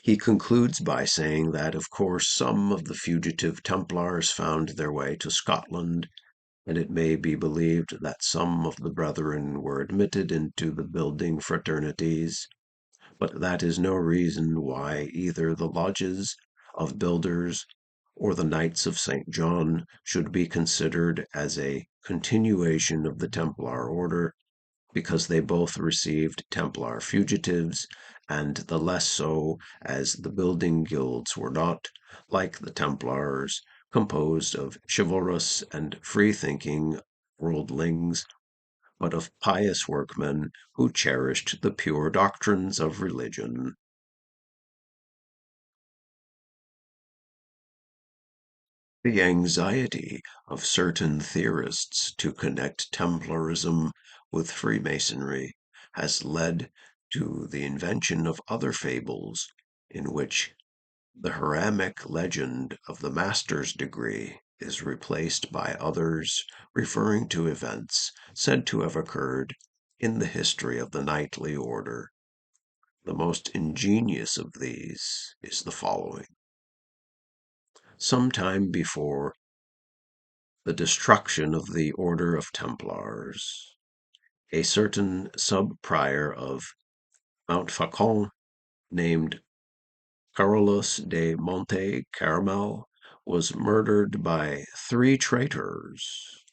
He concludes by saying that, of course, some of the fugitive Templars found their way to Scotland, and it may be believed that some of the brethren were admitted into the building fraternities, but that is no reason why either the lodges of builders or the Knights of St. John should be considered as a continuation of the Templar order, because they both received Templar fugitives, and the less so as the building guilds were not, like the Templars, composed of chivalrous and free-thinking worldlings, but of pious workmen who cherished the pure doctrines of religion. The anxiety of certain theorists to connect Templarism with Freemasonry has led to the invention of other fables in which the Hiramic legend of the master's degree is replaced by others referring to events said to have occurred in the history of the knightly order. The most ingenious of these is the following. Some time before the destruction of the order of Templars, a certain sub-prior of Montfaucon, named Carolus de Monte Carmel, was murdered by 3 traitors.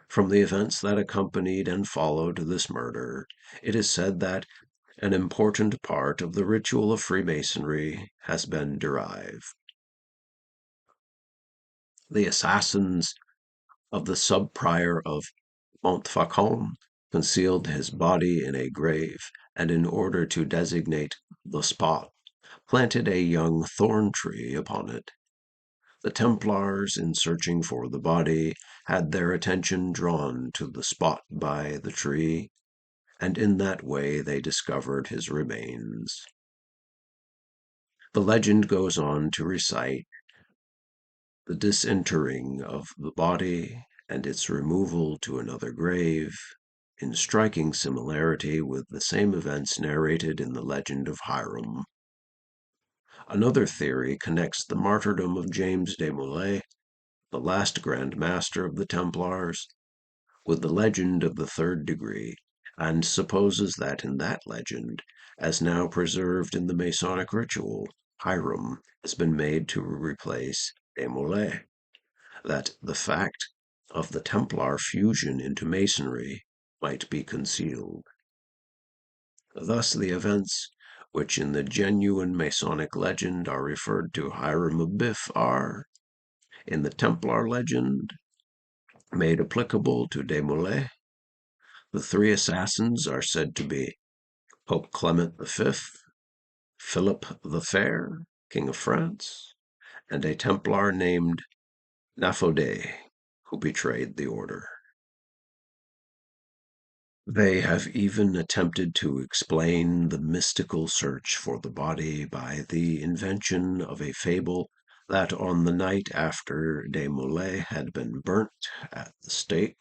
From the events that accompanied and followed this murder, it is said that an important part of the ritual of Freemasonry has been derived. The assassins of the sub-prior of Montfaucon concealed his body in a grave, and in order to designate the spot, planted a young thorn tree upon it. The Templars, in searching for the body, had their attention drawn to the spot by the tree, and in that way they discovered his remains. The legend goes on to recite the disinterring of the body and its removal to another grave, in striking similarity with the same events narrated in the legend of Hiram. Another theory connects the martyrdom of James de Molay, the last Grand Master of the Templars, with the legend of the 3rd degree, and supposes that in that legend, as now preserved in the Masonic ritual, Hiram has been made to replace de Molay, that the fact of the Templar fusion into Masonry might be concealed. Thus the events which in the genuine Masonic legend are referred to Hiram of Biff are, in the Templar legend, made applicable to de Molay. The 3 assassins are said to be Pope Clement V, Philip the Fair, King of France, and a Templar named Naphodé, who betrayed the order. They have even attempted to explain the mystical search for the body by the invention of a fable that on the night after de Molay had been burnt at the stake,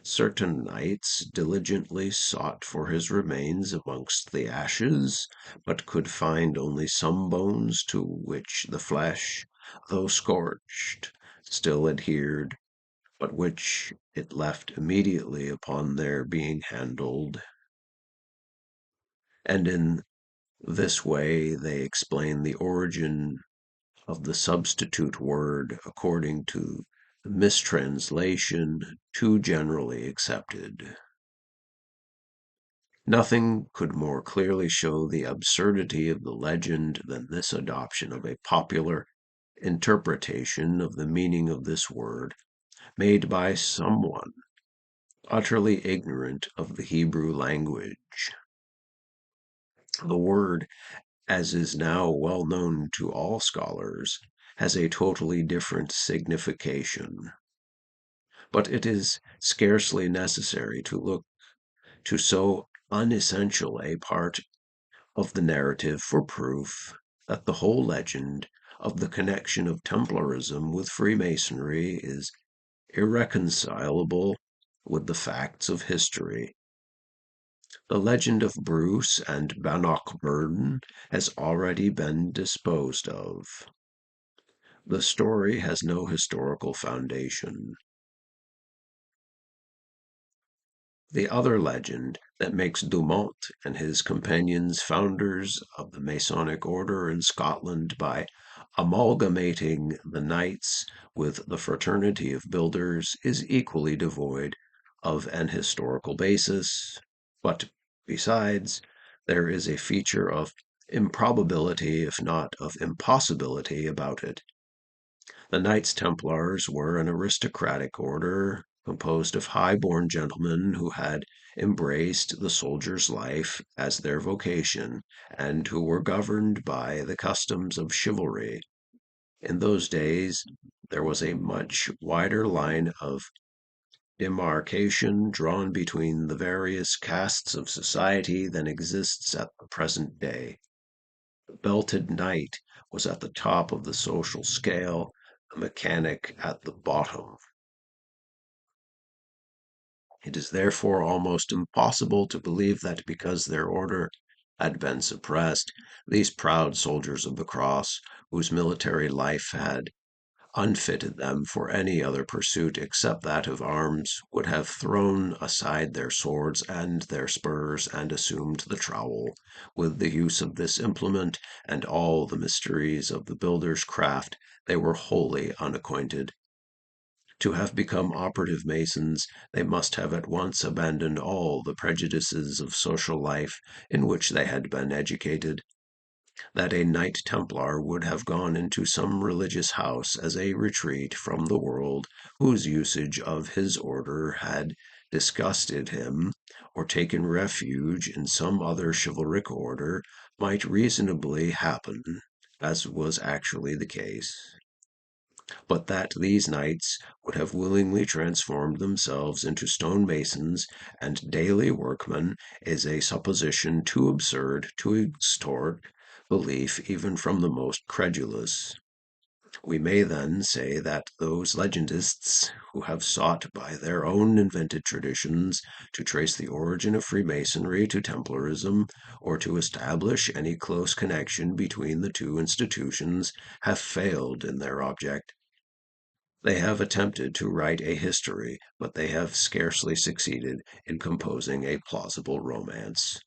certain knights diligently sought for his remains amongst the ashes, but could find only some bones to which the flesh, though scorched, still adhered, but which it left immediately upon their being handled. And in this way they explain the origin of the substitute word according to the mistranslation too generally accepted. Nothing could more clearly show the absurdity of the legend than this adoption of a popular interpretation of the meaning of this word, made by someone utterly ignorant of the Hebrew language. The word, as is now well known to all scholars, has a totally different signification. But it is scarcely necessary to look to so unessential a part of the narrative for proof that the whole legend of the connection of Templarism with Freemasonry is irreconcilable with the facts of history. The legend of Bruce and Bannockburn has already been disposed of. The story has no historical foundation. The other legend that makes Dumont and his companions founders of the Masonic order in Scotland by amalgamating the knights with the fraternity of builders is equally devoid of an historical basis. But besides, there is a feature of improbability, if not of impossibility, about it. The Knights Templars were an aristocratic order composed of high-born gentlemen who had embraced the soldier's life as their vocation, and who were governed by the customs of chivalry. In those days, there was a much wider line of demarcation drawn between the various castes of society than exists at the present day. The belted knight was at the top of the social scale, the mechanic at the bottom. It is therefore almost impossible to believe that because their order had been suppressed, these proud soldiers of the cross, whose military life had unfitted them for any other pursuit except that of arms, would have thrown aside their swords and their spurs and assumed the trowel. With the use of this implement and all the mysteries of the builder's craft, they were wholly unacquainted. To have become operative Masons, they must have at once abandoned all the prejudices of social life in which they had been educated. That a Knight Templar would have gone into some religious house as a retreat from the world whose usage of his order had disgusted him, or taken refuge in some other chivalric order, might reasonably happen, as was actually the case. But that these knights would have willingly transformed themselves into stone masons and daily workmen is a supposition too absurd to extort belief even from the most credulous. We may then say that those legendists who have sought by their own invented traditions to trace the origin of Freemasonry to Templarism, or to establish any close connection between the two institutions, have failed in their object. They have attempted to write a history, but they have scarcely succeeded in composing a plausible romance.